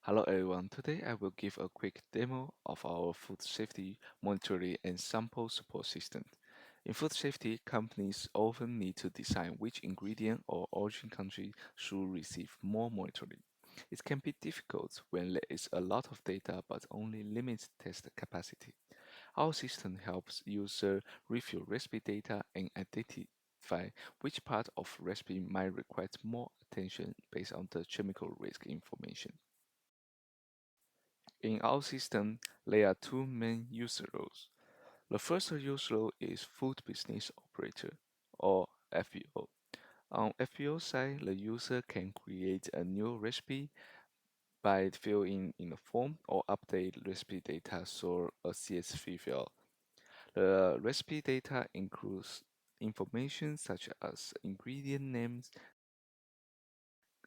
Hello everyone, today I will give a quick demo of our food safety monitoring and sample support system. In food safety, companies often need to decide which ingredient or origin country should receive more monitoring. It can be difficult when there is a lot of data but only limited test capacity. Our system helps user review recipe data and identify which part of recipe might require more attention based on the chemical risk information. In our system, there are two main user roles. The first user role is Food Business Operator, or FBO. On FBO side, the user can create a new recipe by filling in a form or update recipe data through a CSV file. The recipe data includes information such as ingredient names,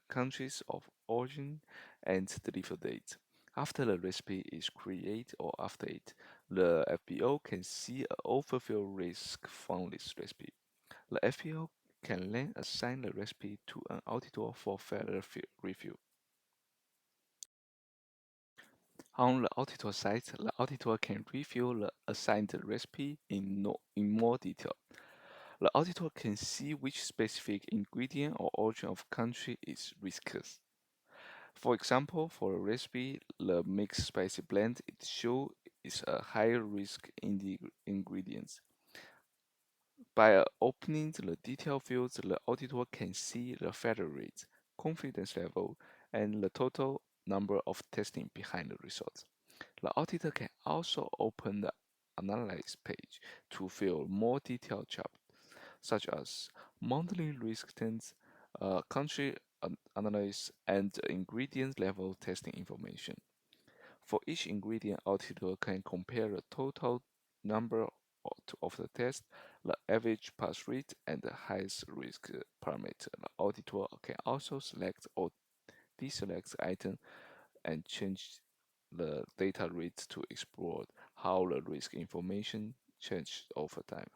countries of origin, and delivery date. After the recipe is created or updated, the FBO can see an overfill risk from this recipe. The FBO can then assign the recipe to an auditor for further review. On the auditor side, the auditor can review the assigned recipe in more detail. The auditor can see which specific ingredient or origin of country is risky. For example, for a recipe, the mixed spicy blend it shows is a higher risk in the ingredients. By opening the detail fields, the auditor can see the failure rate, confidence level, and the total number of testing behind the results. The auditor can also open the analyze page to fill more detailed chapters, such as monthly risk trends, country analysis, and ingredient level testing information. For each ingredient, auditor can compare the total number of the test, the average pass rate, and the highest risk parameter. The auditor can also select or deselect item and change the data reads to explore how the risk information changed over time.